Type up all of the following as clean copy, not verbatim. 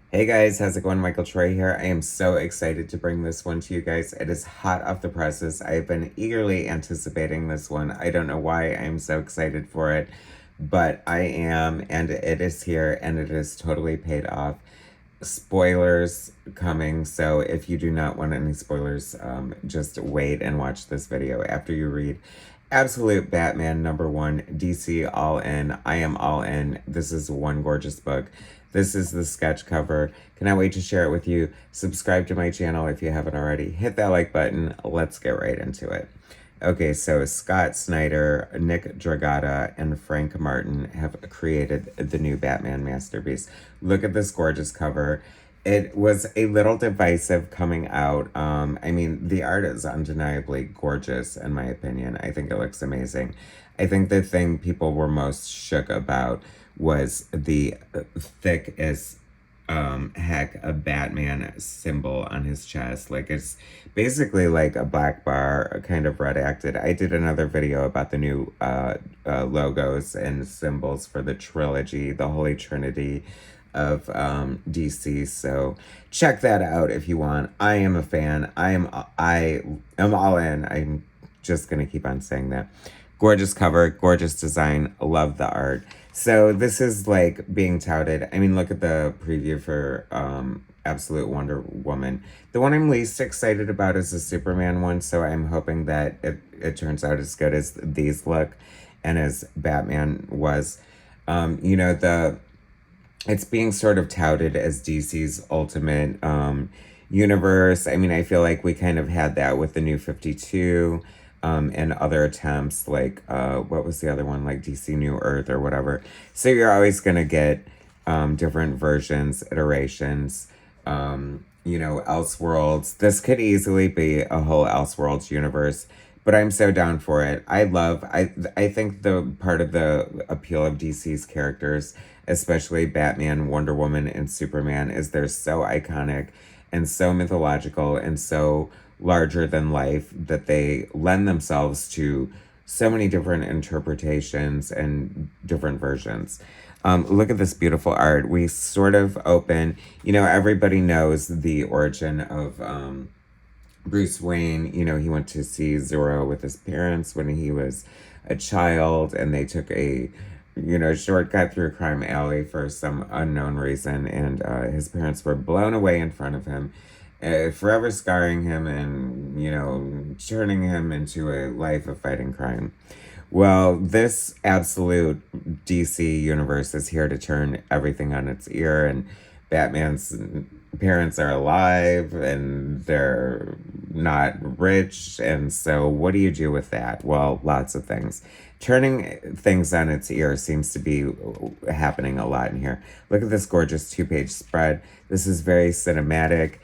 Hey guys, how's it going? Michael Troy here. I am so excited to bring this one to you guys. It is hot off the presses. I've been eagerly anticipating this one. I don't know why I'm so excited for it, but I am, and it is here, and it is totally paid off. Spoilers coming, so if you do not want any spoilers, just wait and watch this video after you read Absolute Batman #1, DC All In. I am all in. This is one gorgeous book. This is the sketch cover. Cannot wait to share it with you. Subscribe to my channel if you haven't already. Hit that like button. Let's get right into it. Okay, so Scott Snyder, Nick Dragotta, and Frank Martin have created the new Batman masterpiece. Look at this gorgeous cover. It was a little divisive coming out. I mean, the art is undeniably gorgeous, in my opinion. I think it looks amazing. I think the thing people were most shook about was the thick as heck a Batman symbol on his chest. Like, it's basically like a black bar, kind of red acted. I did another video about the new logos and symbols for the trilogy, the Holy Trinity of DC. So check that out if you want. I am a fan. I am all in. I'm just gonna keep on saying that. Gorgeous cover, gorgeous design, love the art. So this is like being touted. I mean, look at the preview for Absolute Wonder Woman. The one I'm least excited about is the Superman one, so I'm hoping that it turns out as good as these look and as Batman was. It's being sort of touted as DC's ultimate universe. I mean, I feel like we kind of had that with the New 52 and other attempts, like, what was the other one? Like DC New Earth or whatever. So you're always going to get different versions, iterations, Elseworlds. This could easily be a whole Elseworlds universe. But I'm so down for it. I think the part of the appeal of DC's characters, especially Batman, Wonder Woman, and Superman, is they're so iconic and so mythological and so larger than life that they lend themselves to so many different interpretations and different versions. Look at this beautiful art. We sort of open, everybody knows the origin of Bruce Wayne. He went to see Zero with his parents when he was a child, and they took a, shortcut through Crime Alley for some unknown reason, and his parents were blown away in front of him, forever scarring him and, turning him into a life of fighting crime. Well, this absolute DC universe is here to turn everything on its ear, and Batman's parents are alive and they're not rich. And so what do you do with that? Well, lots of things. Turning things on its ear seems to be happening a lot in here. Look at this gorgeous 2-page spread. This is very cinematic.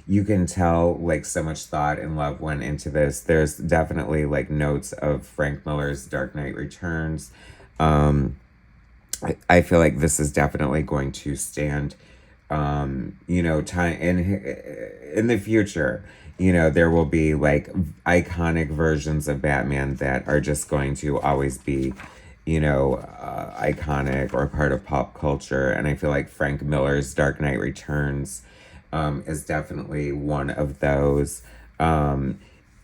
You can tell like so much thought and love went into this. There's definitely like notes of Frank Miller's Dark Knight Returns. I feel like this is definitely going to stand, time in the future. There will be like iconic versions of Batman that are just going to always be, iconic or part of pop culture. And I feel like Frank Miller's Dark Knight Returns is definitely one of those.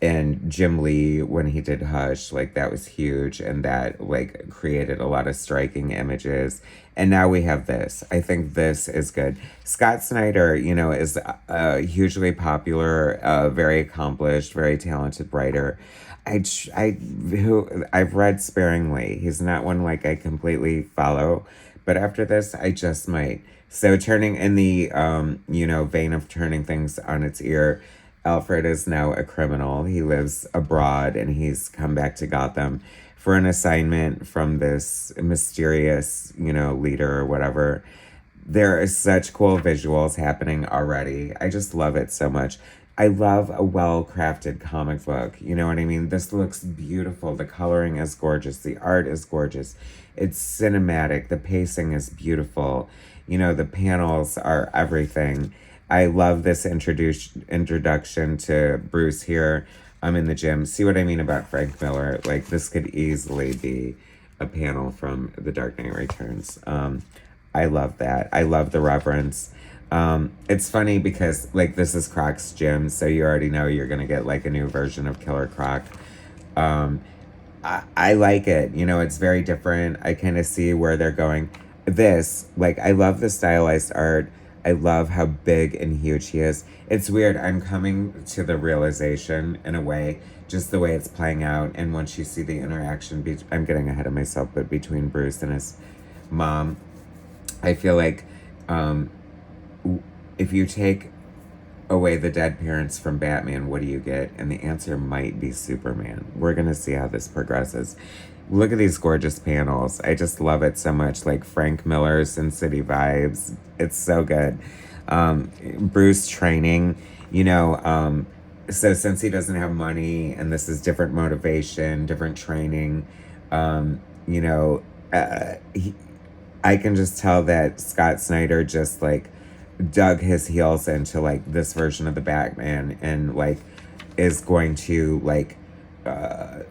And Jim Lee, when he did Hush, like that was huge, and that like created a lot of striking images. And now we have this. I think this is good. Scott Snyder, is a hugely popular, very accomplished, very talented writer. Who I've read sparingly. He's not one like I completely follow, but after this, I just might. So turning in the vein of turning things on its ear, Alfred is now a criminal. He lives abroad and he's come back to Gotham for an assignment from this mysterious, leader or whatever. There are such cool visuals happening already. I just love it so much. I love a well-crafted comic book. You know what I mean? This looks beautiful. The coloring is gorgeous. The art is gorgeous. It's cinematic. The pacing is beautiful. The panels are everything. I love this introduction to Bruce here. I'm in the gym. See what I mean about Frank Miller? Like, this could easily be a panel from The Dark Knight Returns. I love that. I love the reverence. It's funny because like this is Croc's gym, so you already know you're gonna get like a new version of Killer Croc. Um, I like it. You know, it's very different. I kind of see where they're going. This, like, I love the stylized art. I love how big and huge he is. It's weird. I'm coming to the realization in a way, just the way it's playing out. And once you see the interaction, I'm getting ahead of myself, but between Bruce and his mom, I feel like um, if you take away the dead parents from Batman, what do you get? And the answer might be Superman. We're going to see how this progresses. Look at these gorgeous panels. I just love it so much. Like Frank Miller's Sin City vibes. It's so good. Bruce training, you know, so since he doesn't have money and this is different motivation, different training, you know, I can just tell that Scott Snyder just like dug his heels into like this version of the Batman and like is going to like uh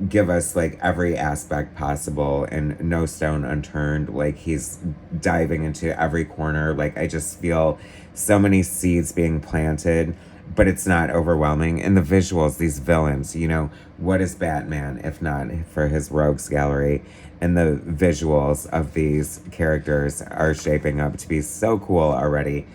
give us like every aspect possible and no stone unturned. Like he's diving into every corner. Like I just feel so many seeds being planted, but it's not overwhelming. And the visuals, these villains, you know, what is Batman if not for his rogues gallery? And the visuals of these characters are shaping up to be so cool already.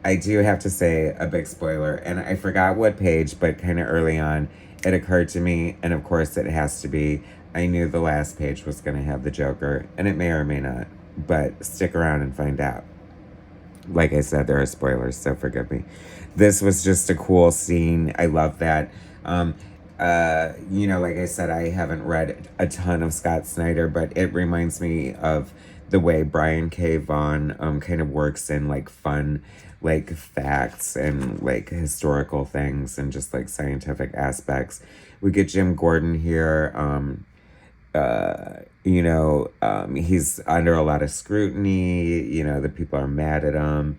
I do have to say a big spoiler, and I forgot what page, but kind of early on, it occurred to me, and of course it has to be, I knew the last page was going to have the Joker, and it may or may not, but stick around and find out. Like I said, there are spoilers, so forgive me. This was just a cool scene. I love that. You know, like I said, I haven't read a ton of Scott Snyder, but it reminds me of the way Brian K. Vaughan kind of works in like fun, like facts and like historical things and just like scientific aspects. We get Jim Gordon here. You know, he's under a lot of scrutiny. You know, the people are mad at him.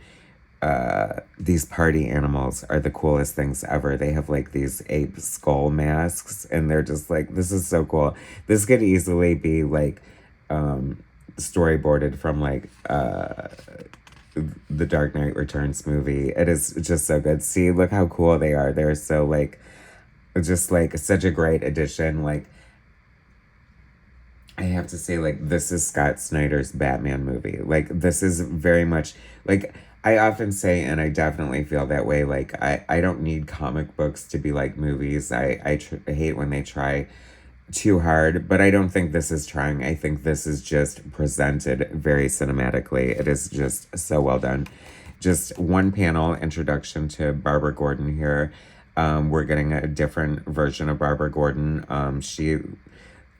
These party animals are the coolest things ever. They have like these ape skull masks, and they're just like, this is so cool. This could easily be like storyboarded from like the Dark Knight Returns movie. It is just so good. See, look how cool they are. They're so like, just like such a great addition. Like, I have to say, like, this is Scott Snyder's Batman movie. Like, this is very much, like, I often say, and I definitely feel that way, like, I don't need comic books to be like movies. I hate when they try too hard, but I don't think this is trying. I think this is just presented very cinematically. It is just so well done. Just one panel introduction to Barbara Gordon here. We're getting a different version of Barbara Gordon. She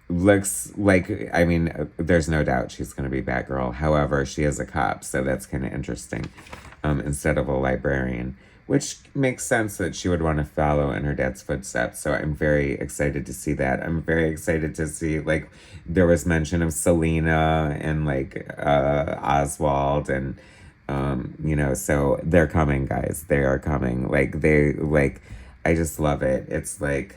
looks like, I mean, there's no doubt she's going to be Batgirl. However, she is a cop, so that's kind of interesting, instead of a librarian, which makes sense that she would want to follow in her dad's footsteps. So I'm very excited to see that. I'm very excited to see, like, there was mention of Selena and like Oswald and you know, so they're coming, guys. They are coming. I just love it. It's like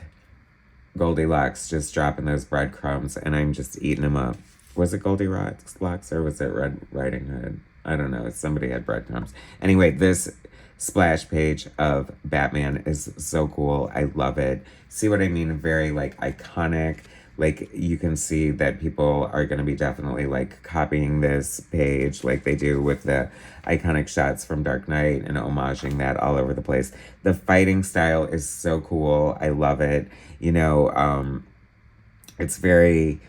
Goldilocks just dropping those breadcrumbs, and I'm just eating them up. Was it Goldilocks or was it Red Riding Hood? I don't know. Somebody had breadcrumbs. Anyway, this splash page of Batman is so cool. I love it. See what I mean? Very like iconic. Like you can see that people are going to be definitely like copying this page like they do with the iconic shots from Dark Knight and homaging that all over the place. The fighting style is so cool. I love it. You know, it's very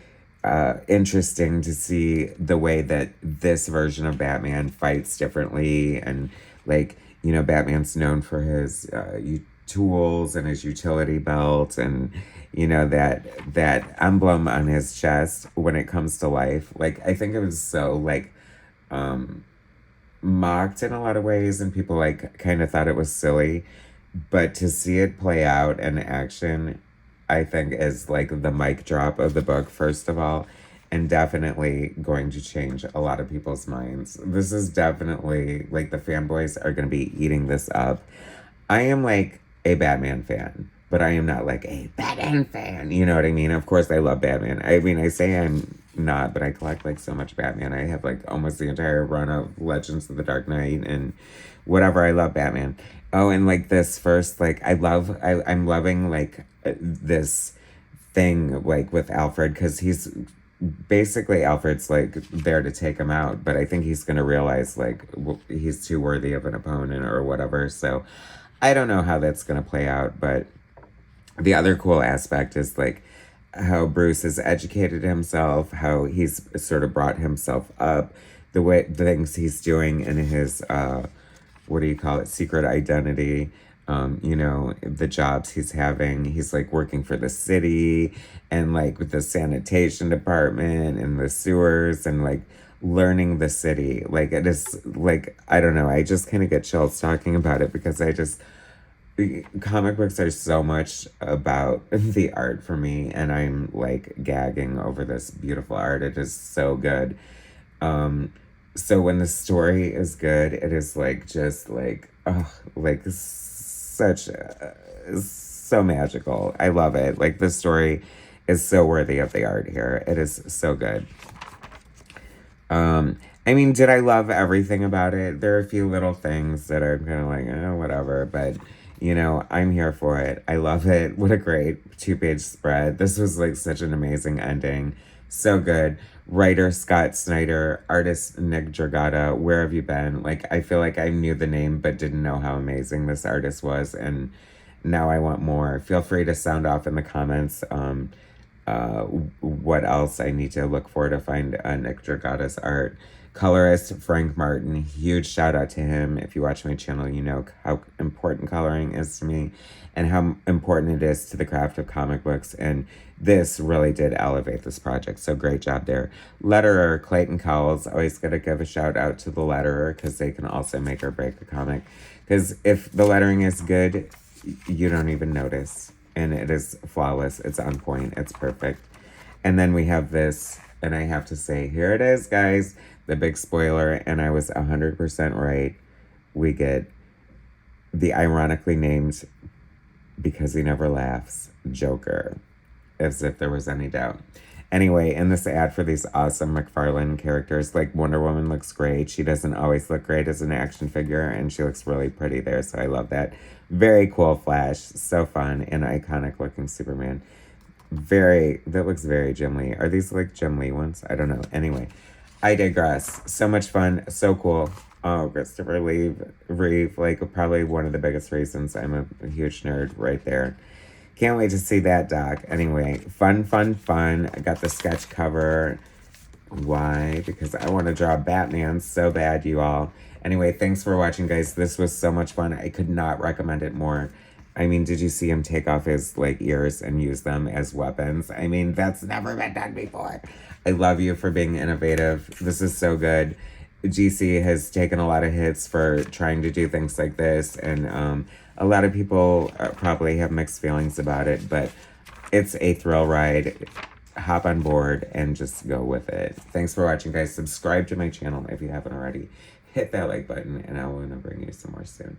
interesting to see the way that this version of Batman fights differently. And like, you know, Batman's known for his tools and his utility belt, and you know, that emblem on his chest when it comes to life. Like, I think it was so like mocked in a lot of ways, and people like kind of thought it was silly, but to see it play out in action, I think is like the mic drop of the book, first of all, and definitely going to change a lot of people's minds. This is definitely like the fanboys are going to be eating this up. I am like a Batman fan, but I am not like a Batman fan. You know what I mean? Of course, I love Batman. I mean, I say I'm not, but I collect like so much Batman. I have like almost the entire run of Legends of the Dark Knight and whatever. I love Batman. Oh, and like this first, like I'm loving like this thing like with Alfred, because he's basically Alfred's like there to take him out, but I think he's gonna realize like he's too worthy of an opponent or whatever. So I don't know how that's gonna play out, but the other cool aspect is like how Bruce has educated himself, how he's sort of brought himself up, the things he's doing in his what do you call it, secret identity. You know, the jobs he's having. He's like working for the city and like with the sanitation department and the sewers and like learning the city. Like it is like, I don't know, I just kind of get chills talking about it, because comic books are so much about the art for me, and I'm like gagging over this beautiful art. It is so good. So when the story is good, it is like just like, oh, like such so magical. I love it. Like the story is so worthy of the art here. It is so good. I mean, did I love everything about it? There are a few little things that are kind of like, oh, whatever, but you know, I'm here for it. I love it. What a great 2-page spread. This was like such an amazing ending. So good. Writer Scott Snyder, artist Nick Dragata. Where have you been? Like, I feel like I knew the name but didn't know how amazing this artist was, and now I want more. Feel free to sound off in the comments what else I need to look for to find Nick Dragata's art. Colorist Frank Martin, huge shout out to him. If you watch my channel, you know how important coloring is to me and how important it is to the craft of comic books, and this really did elevate this project, so great job there. Letterer Clayton Cowles, always gotta give a shout out to the letterer, because they can also make or break a comic, because if the lettering is good, you don't even notice, and it is flawless. It's on point. It's perfect. And then we have this, and I have to say, here it is, guys, the big spoiler, and I was 100% right. We get the ironically named, because he never laughs, Joker, as if there was any doubt. Anyway, in this ad for these awesome McFarlane characters, like Wonder Woman looks great. She doesn't always look great as an action figure, and she looks really pretty there, so I love that. Very cool Flash, so fun, and iconic looking Superman. That looks very Jim Lee. Are these like Jim Lee ones? I don't know. Anyway, I digress. So much fun, so cool. Oh, Christopher Reeve, like probably one of the biggest reasons I'm a huge nerd right there. Can't wait to see that, doc. Anyway, fun. I got the sketch cover. Why? Because I want to draw Batman so bad, you all. Anyway, thanks for watching, guys. This was so much fun. I could not recommend it more. I mean, did you see him take off his like ears and use them as weapons? I mean, that's never been done before. I love you for being innovative. This is so good. GC has taken a lot of hits for trying to do things like this, and a lot of people probably have mixed feelings about it, but it's a thrill ride. Hop on board and just go with it. Thanks for watching, guys. Subscribe to my channel if you haven't already. Hit that like button, and I want to bring you some more soon.